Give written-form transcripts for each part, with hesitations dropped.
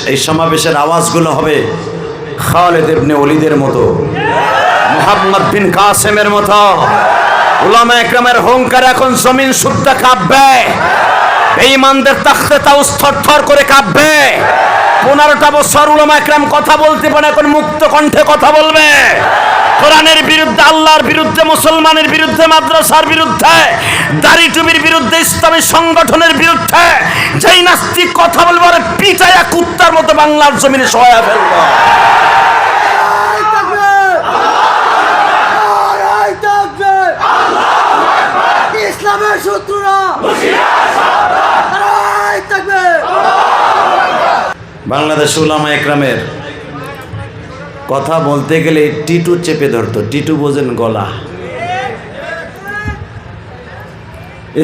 এই সমাবেশের আওয়াজগুলো হবে খালিদ ইবনে ওলীদের মতো, মুহাম্মদ বিন কাসেমের মতো। উলামা একরামের হুঙ্কার এখন জমিন শুদ্ধ কাঁপবে, বেঈমানদের তাখতে তাও থরথর করে কাঁপবে। 15টা বছর উলামা একরাম কথা বলতে পারে, এখন মুক্ত কণ্ঠে কথা বলবে। কোরআনের বিরুদ্ধে, আল্লাহর বিরুদ্ধে, মুসলমানের বিরুদ্ধে, মাদ্রাসার বিরুদ্ধে, দাড়ি টুপির বিরুদ্ধে, ইসলামী সংগঠনের বিরুদ্ধে যেই নাস্তিক কথা বলবে আর পিটায়া কুত্তার মতো বাংলার জমিনে সহায় ফেলবে। ইসলামের শত্রুরা বাংলাদেশ উলামা একরামের কথা বলতে গেলে টিটু চেপে ধরতো। টিটু বোঝেন, গলা।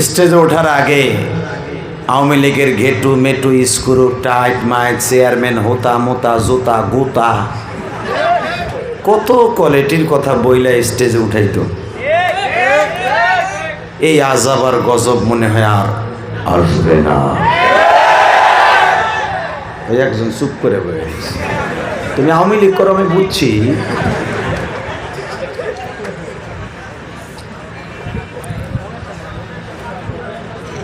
স্টেজে ওঠার আগে আওয়ামী লীগের ঘেটু মেটু স্ক্রু টাইট মাইট চেয়ারম্যান হোতা মোতা জোতা গোতা কত কোয়ালিটির কথা বইলা স্টেজে উঠাইতো। এই আজাব আর গজব মনে হয় আর আসবে না। ওই একজন চুপ করে বলে, তুমি আওয়ামী লীগ করো আমি বুঝছি,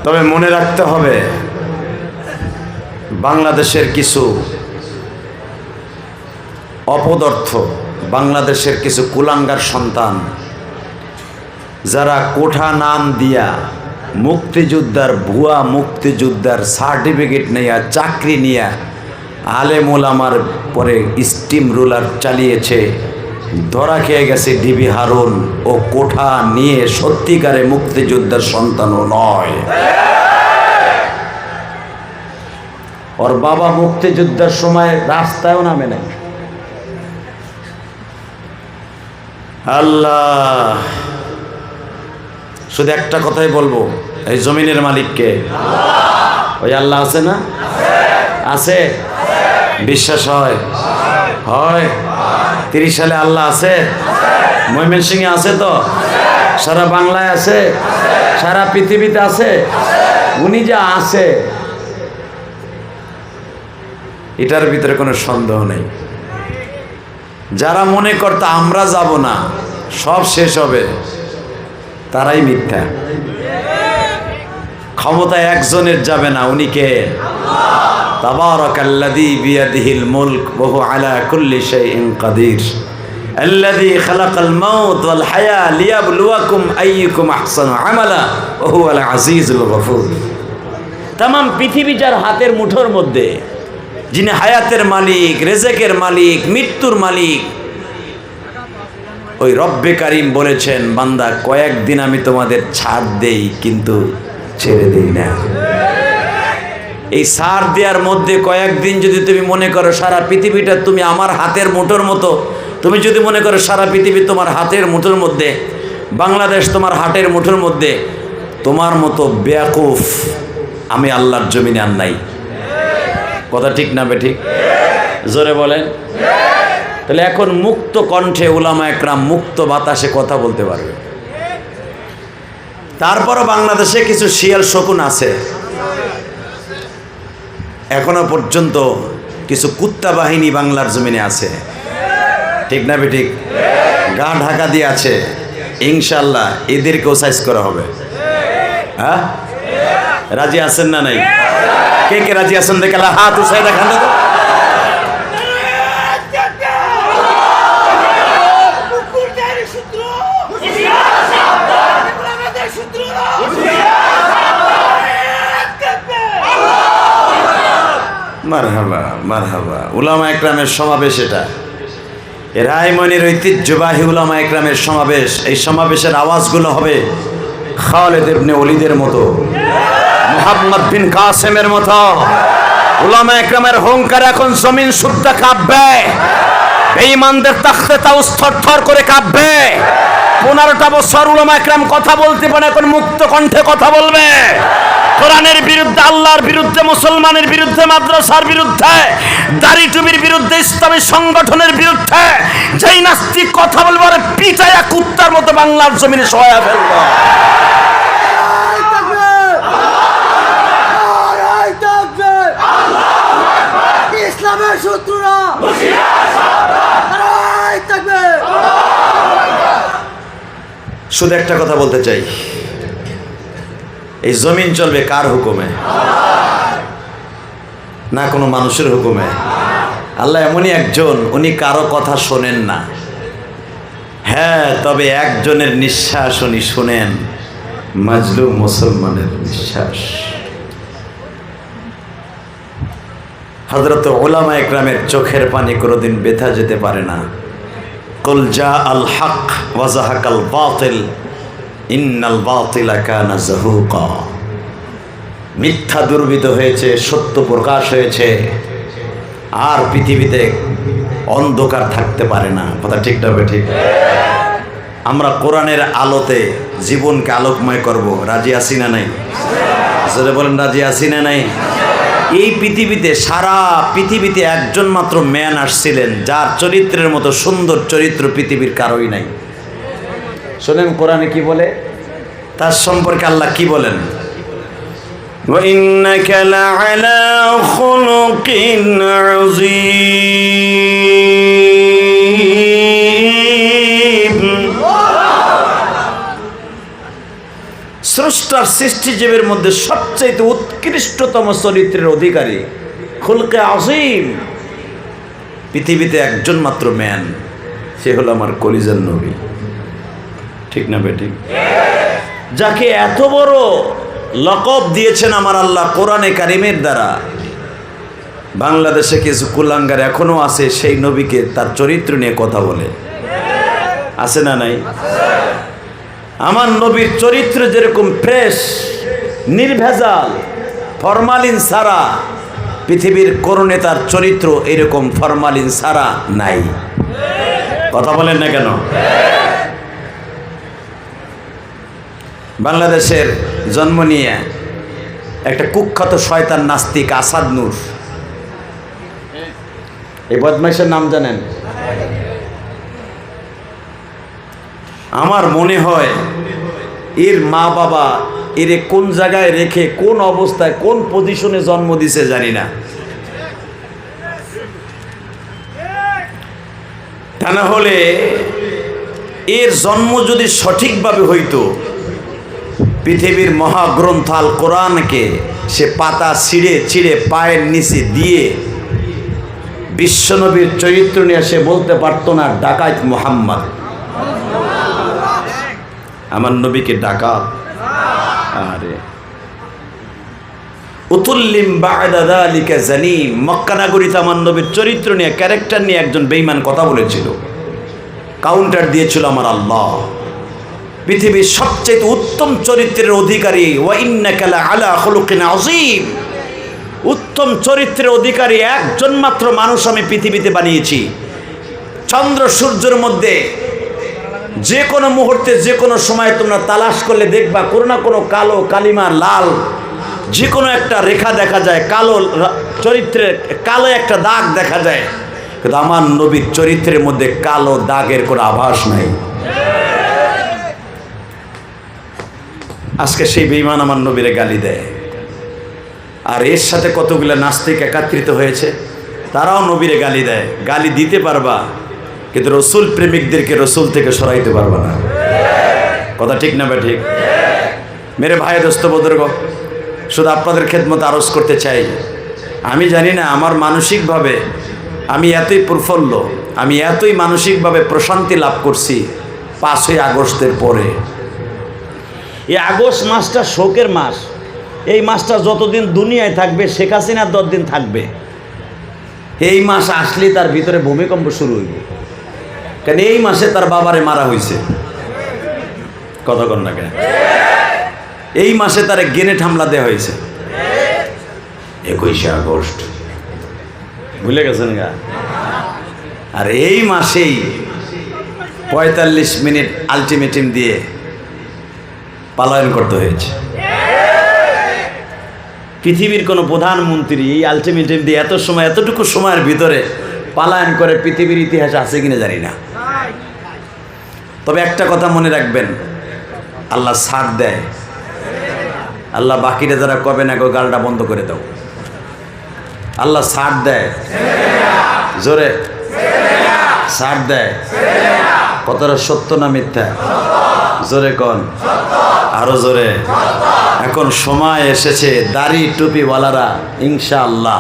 তবে মনে রাখতে হবে বাংলাদেশের কিছু অপদার্থ, বাংলাদেশের কিছু কুলাঙ্গার সন্তান যারা কোঠা নাম দিয়া মুক্তিযোদ্ধার, ভুয়া মুক্তিযোদ্ধার সার্টিফিকেট নিয়ে, চাকরি নিয়ে আলেম ওলামার পরে স্টিম রোলার চালিয়েছে, ধরা খেয়ে গেছে ডিবি হারুন ও কোঠা নিয়ে সত্যিকারে মুক্তিযোদ্ধার সন্তানও নয়। ওর বাবা মুক্তিযোদ্ধার সময় রাস্তায়ও নামে নাই। আল্লাহ, শুধু একটা কথাই বলবো, এই জমিনের মালিককে ওই আল্লাহ আছে না? আছে? বিশ্বাস হয়? হয়? 30 সালে আল্লাহ আছে? ময়মনসিংহে আছে তো? সারা বাংলায় আছে? সারা পৃথিবীতে আছে? উনি যা আছে এটার ভিতরে কোনো সন্দেহ নেই। যারা মনে করতো আমরা যাব না, সব শেষ হবে, তারাই মিথ্যা। ক্ষমতা একজনের যাবে না, উনি কে? তাবারাকাল্লাযী বিয়াদিহিল মুলক ওয়া হুয়া আলা কুল্লি শাইইন কাদির আল্লাযী খালাকাল মাউত ওয়াল হায়া লিয়াবলুয়াকুম আইয়ুকুম আহসানু আমালা ওয়া হুয়াল আজিজুল গফুর। तमाम পৃথিবী যার হাতের মুঠোর মধ্যে, যিনি হায়াতের মালিক, রিজকের মালিক, মৃত্যুর মালিক, ওই রব্বে কারিম বলেছেন, বান্দা কয়েকদিন আমি তোমাদের ছাড় দেই কিন্তু ছেড়ে দেই না। এই ছাড় দেওয়ার মধ্যে কয়েকদিন যদি তুমি মনে করো সারা পৃথিবীটা তুমি আমার হাতের মুঠোর মতো, তুমি যদি মনে করো সারা পৃথিবী তোমার হাতের মুঠোর মধ্যে, বাংলাদেশ তোমার হাতের মুঠোর মধ্যে, তোমার মতো বেয়াকুফ আমি আল্লাহর জমিনে আর নাই। কথা ঠিক না বেঠিক? জোরে বলেন। তাহলে এখন মুক্ত কণ্ঠে উলামা একরাম মুক্ত বাতাসে কথা বলতে পারবে। তারপরও বাংলাদেশে কিছু শিয়াল শকুন আছে, এখনো পর্যন্ত কিছু কুত্তা বাহিনী বাংলার জমিনে আছে, ঠিক না বেঠিক? গা ঢাকা দিয়ে আছে, ইনশাল্লাহ এদেরকেও সাইজ করা হবে। হ্যাঁ, রাজি আছেন না নাই? কে কে রাজি আছেন দেখে হাত উঠায় দেখান তো। মারহাবা মারহাবা। উলামা একরামের সমাবেশ এটা, রায়মনির ঐতিহ্যবাহী উলামা একরামের সমাবেশ। এই সমাবেশের আওয়াজগুলো হবে খালিদ ইবনে ওলীদের মতো, মুহাম্মদ বিন কাসেমের মতো। উলামা একরামের হুঙ্কার এখন জমিন শুদ্ধ কাঁপবে, বেঈমানদের তাখতে তাও থরথর করে কাঁপবে। 15টা বছর উলামা একরাম কথা বলতে পারে, এখন মুক্ত কণ্ঠে কথা বলবে। কোরআনের বিরুদ্ধে, আল্লাহর বিরুদ্ধে, মুসলমানের বিরুদ্ধে, মাদ্রাসার বিরুদ্ধে, দাড়ি টুপির বিরুদ্ধে, ইসলামী সংগঠনের বিরুদ্ধে যেই নাস্তিক কথা বলবে আর পিটায়া কুত্তার মতো বাংলার জমিনে সহায় ফেলবে। ইসলামের শত্রুরা নারায়ে তাকবীর। শুধু একটা কথা বলতে চাই, এই জমিন চলবে কার হুকুমে? না কোনো মানুষের হুকুমে। আল্লাহ এমনই একজন, উনি কারো কথা শোনেন না। হ্যাঁ, তবে একজনের নিঃশ্বাস উনি শুনেন, মাজলুম মুসলমানের নিঃশ্বাস। হযরত উলামা ইকরামের চোখের পানি কোনোদিন বেথা যেতে পারে না। কুল জা আল হক ওয়া যাহাকাল বাতিল ইন্নাল বাতিলা কানা যাহুকা। মিথ্যা দুর্বিত হয়েছে, সত্য প্রকাশ হয়েছে, আর পৃথিবীতে অন্ধকার থাকতে পারে না। কথা ঠিক না ঠিক? আমরা কোরআনের আলোতে জীবনকে আলোকময় করব, রাজি আছি না নাই? জোরে বলেন, রাজি আছি না নাই? এই পৃথিবীতে, সারা পৃথিবীতে একজন মাত্র ম্যান আসছিলেন যার চরিত্রের মতো সুন্দর চরিত্র পৃথিবীর কারোই নাই। শোনেন কোরআনে কি বলে, তার সম্পর্কে আল্লাহ কি বলেন? وَإِنَّكَ لَعَلَى خُلُقٍ عَظِيمٍ। স্রষ্টার সৃষ্টিজীবের মধ্যে সবচেয়ে উৎকৃষ্টতম চরিত্রের অধিকারী, খুলকে আজিম। পৃথিবীতে একজন মাত্র ম্যান, সে হলো আমার কলিজার নবী। ঠিক না বেঠিক? যাকে এত বড় লকব দিয়েছেন আমার আল্লাহ কোরআনে কারিমের দ্বারা। বাংলাদেশে কিছু কুলাঙ্গার এখনো আছে সেই নবীকে, তার চরিত্র নিয়ে কথা বলে। আছে না নাই? আমার নবীর চরিত্র যেরকম ফ্রেশ, নির্ভেজাল, ফরমালিন ছাড়া, পৃথিবীর কোন নেতার চরিত্র এরকম ফরমালিন ছাড়া নাই। কথা বলেন না কেন? বাংলাদেশের জন্ম নিয়ে একটা কুখ্যাত শয়তান নাস্তিক আসাদ নূর, এই বদমাইশের নাম জানেন? আমার মনে হয় এর মা বাবা এরে কোন জায়গায় রেখে, কোন অবস্থায়, কোন পজিশনে জন্ম দিছে জানি না। তা না হলে এর জন্ম যদি সঠিকভাবে হইতো, পৃথিবীর মহাগ্রন্থ আল কোরআনকে সে পাতা ছিঁড়ে ছিঁড়ে পায়ের নিচে দিয়ে বিশ্বনবীর চরিত্র নিয়ে সে বলতে পারতো না ডাকাত মুহাম্মদ। আমার নবীকে ডাকাত, আরে উতুল্লিম বা'দা যালিকা জানিম। মক্কা নগরীতে আমার নবীর চরিত্র নিয়ে, ক্যারেক্টার নিয়ে একজন বেঈমান কথা বলেছিল, কাউন্টার দিয়েছিল আমার আল্লাহ। পৃথিবীর সবচেয়ে উত্তম চরিত্রের অধিকারী, ওয়া ইন্নাকা লাআলা খুলুকিন আযীম, উত্তম চরিত্রের অধিকারী একজন মাত্র মানুষ আমি পৃথিবীতে বানিয়েছি। চন্দ্র সূর্যের মধ্যে যে কোনো মুহূর্তে, যে কোনো সময় তোমরা তালাশ করলে দেখবা কোনো না কোনো কালো, কালিমা, লাল যে কোনো একটা রেখা দেখা যায়, কালো চরিত্রে কালো একটা দাগ দেখা যায়, কিন্তু আমার নবীর চরিত্রের মধ্যে কালো দাগের কোনো আভাস নাই। আজকে সেই বেঈমান আমার নবীরে গালি দেয়, আর এর সাথে কতগুলো নাস্তিক একত্রিত হয়েছে, তারাও নবীরে গালি দেয়। গালি দিতে পারবা, কিন্তু রসুল প্রেমিকদেরকে রসুল থেকে সরাইতে পারবা না। কথা ঠিক না? ঠিক। মেরে ভাই, দোস্ত, বুজুর্গ, শুধু আপনাদের খেদমত আরজ করতে চাই, আমি জানি না আমার মানসিকভাবে আমি এতই প্রফুল্ল, আমি এতই মানসিকভাবে প্রশান্তি লাভ করছি 5ই আগস্টের পরে। এই আগস্ট মাসটা শোকের মাস। এই মাসটা যতদিন দুনিয়ায় থাকবে, শেখ হাসিনা ততদিন থাকবে। এই মাস আসলে তার ভিতরে ভূমিকম্প শুরু হইবে, কারণ এই মাসে তার বাবারে মারা হয়েছে। কতক্ষণ না কেন? এই মাসে তার গ্রেনেড হামলা দেওয়া হয়েছে 21শে আগস্ট, ভুলে গেছেন গা? আর এই মাসেই 45 মিনিট আলটিমেটাম দিয়ে পলায়ন করতে হয়েছে। পৃথিবীর কোনো প্রধানমন্ত্রী এই আলটিমেটাম দিয়ে এত সময়, এতটুকু সময়ের ভিতরে পলায়ন করে পৃথিবীর ইতিহাসে আছে কিনা জানি না। তবে একটা কথা মনে রাখবেন, আল্লাহ ছাড় দেয়, আল্লাহ বাকিটা যারা কবে না গালটা বন্ধ করে দাও। আল্লাহ ছাড় দেয় জোরে, ছাড় দেয়। কথাটা সত্য না মিথ্যা? জোরে কন, আরো জোরে। এখন সময় এসেছে দাড়ি টুপিওয়ালারা ইনশাআল্লাহ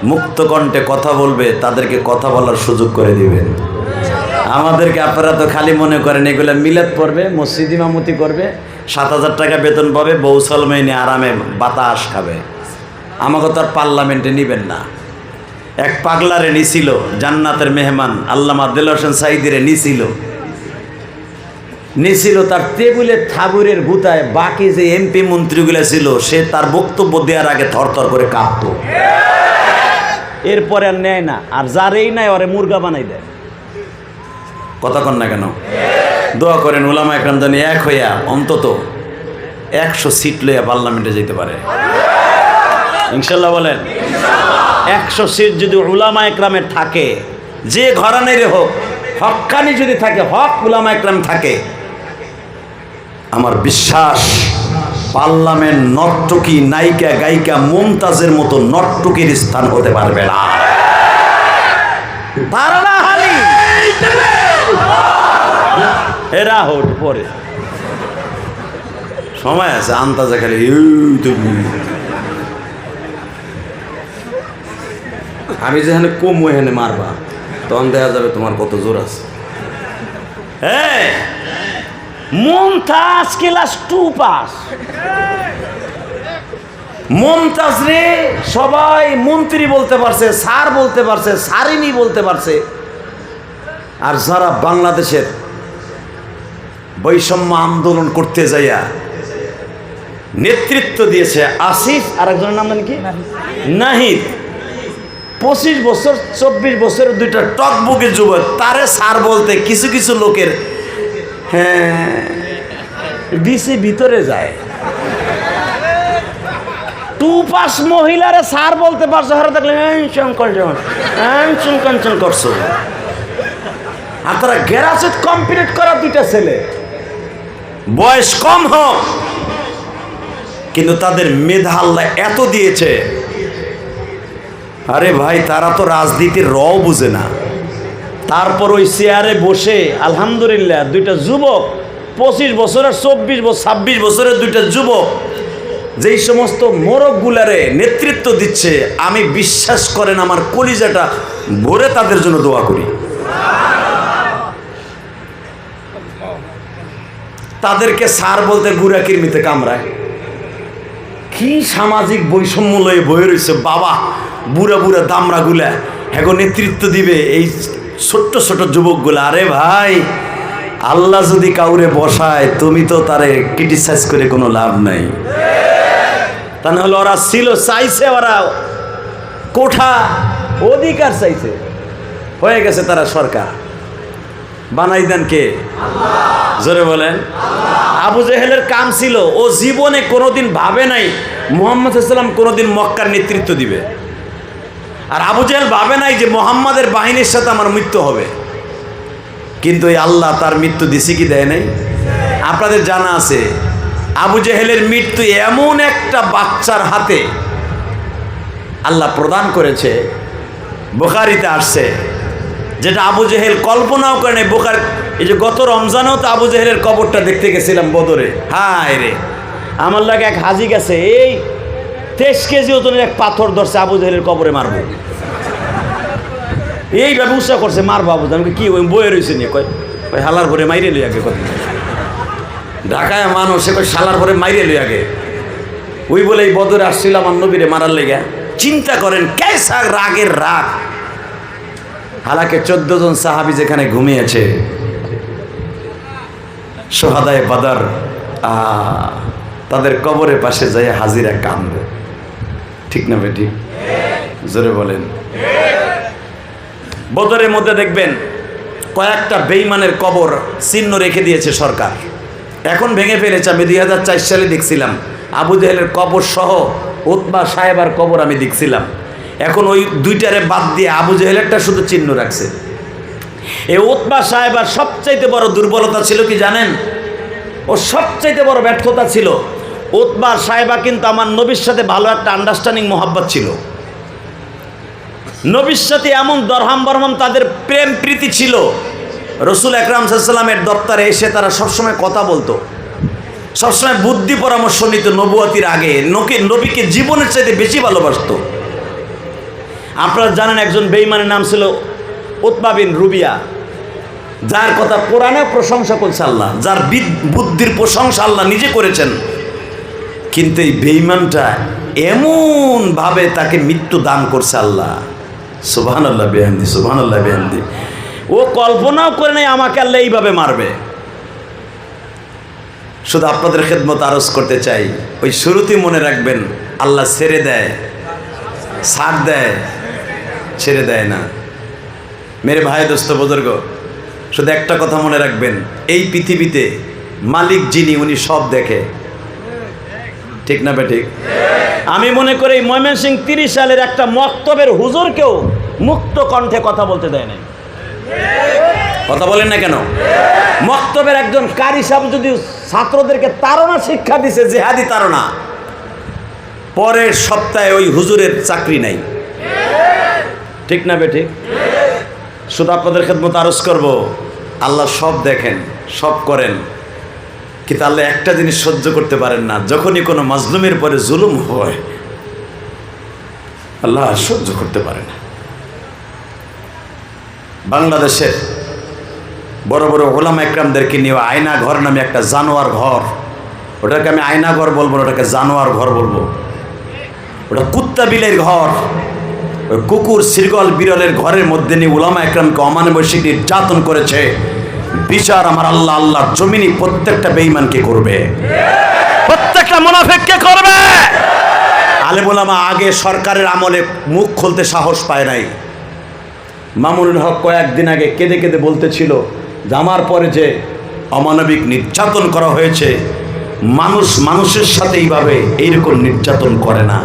মুক্ত কণ্ঠে কথা বলবে, তাদেরকে কথা বলার সুযোগ করে দিবেন। আমাদেরকে আপনারা তো খালি মনে করেন এগুলো মিলাদ পড়বে, মসজিদ ইমামতি করবে, 7,000 টাকা বেতন পাবে, বউ সালমে নিয়ে আরামে বাতাস খাবে। আমাকে তো আর পার্লামেন্টে নিবেন না। এক পাগলারে নিছিল জান্নাতের মেহমান আল্লামা দেলোয়ার হোসেন সাঈদীরে নিছিল তার টেবিলে থাবুরের গুতায়। বাকি যে এমপি মন্ত্রীগুলো ছিল সে তার বক্তব্য দেওয়ার আগে থরথর করে কাঁপতো। এরপরে আর নেয় না, আর যারেই নেয় ওরে মুরগা বানাই দেয়। কথা কন না কেন? দোয়া করেন উলামা একরাম জানি এক হইয়া অন্তত 100 সিট লইয়া পার্লামেন্টে যেতে পারে ইনশাল্লাহ। বলেন 100 সিট যদি উলামা একরামের থাকে, যে ঘরানারই হোক, হক্কানি যদি থাকে, হক উলামা একরাম থাকে, আমার বিশ্বাস পার্লামেন্ট নর্তকী নায়িকা গায়িকা মুমতাজের মতো নর্তকীর স্থান হতে পারবে না। ধারণা হালি এরা হোট পরে সময় আছে আন্তাজে খালি আমি যেখানে কম ওখানে মারবা, তখন দেখা যাবে তোমার কত জোর আছে। হ্যাঁ, মুমতাজ ক্লাস 2 পাস। মুমতাজ রে সবাই মন্ত্রী বলতে পারছে, স্যার বলতে পারছে, সারিনী বলতে পারছে। আর যারা বাংলাদেশের বৈষম্য আন্দোলন করতে যাইয়া নেতৃত্ব দিয়েছে, আসিফ আর একজনের নাম জানি কি, নাহিদ, 25 বছর 24 বছরের দুইটা টকবুকের যুবক, তারে স্যার বলতে কিছু কিছু লোকের হ্যাঁ বিসি ভিতরে যায়। 2 পাস মহিলারে স্যার বলতে পারছো, হারা দেখলে করছো। আর তারা গ্রাজুয়েট কমপ্লিট করা দুইটা ছেলে, বয়স কম হোক কিন্তু তাদের মেধা আল্লাহ এত দিয়েছে। আরে ভাই, তারা তো রাজনীতির রও বুঝে না। তারপর ওই চেয়ারে বসে আলহামদুলিল্লাহ দুইটা যুবক, 25 বছরের 24 বছর 26 বছরের দুইটা যুবক যেই সমস্ত মোরগগুলারে নেতৃত্ব দিচ্ছে, আমি বিশ্বাস করেন আমার কলিজাটা ভরে তাদের জন্য দোয়া করি। তাদেরকে স্যার বলতে গুড়া কিরমিতে কামড়ায়। কি সামাজিক বৈষম্য লয়ে বয়ে রয়েছে বাবা, বুড়া বুড়া দামড়াগুলা এখন নেতৃত্ব দিবে এই ছোট্ট ছোট যুবকগুলা। আরে ভাই, আল্লাহ যদি কাউরে বসায়, তুমি তো তারে ক্রিটিসাইজ করে কোনো লাভ নাই। তা নাহলে ওরা ছিল, চাইছে, ওরা কোঠা অধিকার চাইছে, হয়ে গেছে তারা সরকার। বানাই দেন কে? জোরে বলেন। আবু জেহেলের কাম ছিল, ও জীবনে কোনোদিন ভাবে নাই মুহাম্মদ সাল্লাল্লাহু আলাইহি ওয়াসাল্লাম কোনোদিন মক্কার নেতৃত্ব দিবে। আর আবু জেহেল ভাবে নাই যে মুহাম্মাদের বাহিনীর সাথে আমার মৃত্যু হবে। কিন্তু এই আল্লাহ তার মৃত্যু দিছে কি দেয় নাই? আপনাদের জানা আছে আবু জেহেলের মৃত্যু এমন একটা বাচ্চার হাতে আল্লাহ প্রদান করেছে, বুখারীতে আসছে, যেটা আবু জেহেল কল্পনাও করে নাই। এই যে গত রমজানেও তো আবু জেহেলের কবরটা দেখতে গেছিলাম বদরে। হায় রে, আমার লাগে এক হাজি গেছে, এই 23 কেজি ওজনের এক পাথর ধরছে, আবু জেহেলের কবরে মারবো। এইভাবে উৎসাহ করছে, মারবো আবু জেহেল। কি ওই বয়ে রয়েছে নিয়ে কয় হালার ভরে মাইরে লই আগে। কয় ঢাকায় মানুষ, সে কয় শালার ভরে মাইরে লই আগে। ওই বলে এই বদরে আসছিল আমার নবীরে মারার লেগে। চিন্তা করেন কেসা রাগের রাগ। হালাকে 14 জন সাহাবী যেখানে ঘুমিয়েছে, সোহাদায়ে বাদর, তাদের কবরের পাশে যাই হাজিরা কান্দে। ঠিক না বেটি? জোরে বলেন। বদরের মধ্যে দেখবেন কয়েকটা বেঈমানের কবর চিহ্ন রেখে দিয়েছে সরকার, এখন ভেঙে ফেলেছে। আমি 2004 সালে দেখছিলাম আবু জেহেলের কবর সহ উতবা সাহেবার কবর আমি দেখছিলাম। এখন ওই দুইটারে বাদ দিয়ে আবু জেহেলেরটা শুধু চিহ্ন রাখছে। এই উতবা সাহেবার সবচাইতে বড় দুর্বলতা ছিল কি জানেন? ও সবচাইতে বড় ব্যর্থতা ছিল। উতবা সাহেবা কিন্তু আমার নবীর সাথে ভালো একটা আন্ডারস্ট্যান্ডিং মোহাব্বত ছিল। নবীর সাথে এমন দরহাম বরহাম তাদের প্রেম প্রীতি ছিল, রসুল আকরাম সাল্লামের দপ্তরে এসে তারা সবসময় কথা বলতো, সবসময় বুদ্ধি পরামর্শ নিত। নবুয়তির আগে নবীকে জীবনের চাইতে বেশি ভালোবাসতো। আপনারা জানেন একজন বেঈমানের নাম ছিল উতবা বিন রুবিয়া, যার কথা কোরআনে প্রশংসা করছে আল্লাহ, যার বুদ্ধির প্রশংসা আল্লাহ নিজে করেছেন। কিন্তু এই বেঈমানটা এমনভাবে তাকে মৃত্যু দান করছে আল্লাহ। সুবহানাল্লাহ বিহামদি, সুবহানাল্লাহ বিহামদি। ও কল্পনাও করে নাই আমাকে আল্লাহ এইভাবে মারবে। শুধু আপনাদের খেদমত আরজ করতে চাই, ওই শুরুতেই মনে রাখবেন, আল্লাহ ছেড়ে দেয়, ছাড় দেয়, ছেড়ে দেয় না। মেরে ভাই দোস্ত বুজুর্গ, শুধু একটা কথা মনে রাখবেন, এই পৃথিবীতে মালিক যিনি উনি সব দেখে, ঠিক না বে ঠিক? আমি মনে করি ময়মনসিংহ 30 সালের একটা মক্তবের হুজুরকেও মুক্ত কণ্ঠে কথা বলতে দেয় নাই। কথা বলেন না কেন? মক্তবের একজন কারি সাহেব যদি ছাত্রদেরকে তাড়না শিক্ষা দিছে, জিহাদি তাড়না, পরের সপ্তাহে ওই হুজুরের চাকরি নাই, ঠিক না বে ঠিক? শুধু আপনাদের খেদমত আরজ করব, আল্লাহ সব দেখেন, সব করেন, কিন্তু আল্লাহ একটা জিনিস সহ্য করতে পারেন না, যখনই কোনো মাজলুমের পরে জুলুম হয় আল্লাহ সহ্য করতে পারে না। বাংলাদেশের বড় বড় ওলামা একরামদেরকে নিয়ে আয়না ঘর নামে একটা জানোয়ার ঘর, ওটাকে আমি আয়না ঘর বলবো না, ওটাকে জানোয়ার ঘর বলবো। ওটা কুত্তা বিলের ঘর, ওই কুকুর শৃগল বিরলের ঘরের মধ্যে নিয়ে ওলামা একরামকে অমানবিক নির্যাতন করেছে। বিচার আমার আল্লাহ আল্লাহর জমিনে প্রত্যেকটা বেঈমানকে করবে, প্রত্যেকটা মুনাফিককে করবে। আলেম ওলামা আগে সরকারের আমলে মুখ খুলতে সাহস পায় নাই। মামুনুল হক কয়েকদিন আগে কেঁদে কেঁদে বলতেছিল যে আমার পরে যে অমানবিক নির্যাতন করা হয়েছে, মানুষ মানুষের সাথে এইভাবে এইরকম নির্যাতন করে না।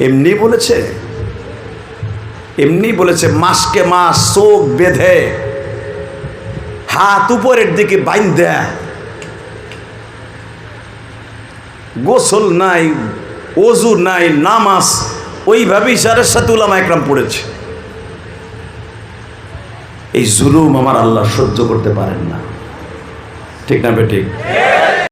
এমনি বলেছে, এমনি বলেছে, মাসকে মাস চোখ বেঁধে হাত উপরের দিকে বাইন্ধা, গোসল নাই, ওযু নাই, নামাজ ওইভাবে ইশারার সাথে উলামা একরাম পড়েছে। এই জুলুম আমার আল্লাহ সহ্য করতে পারেন না, ঠিক না বেঠিক?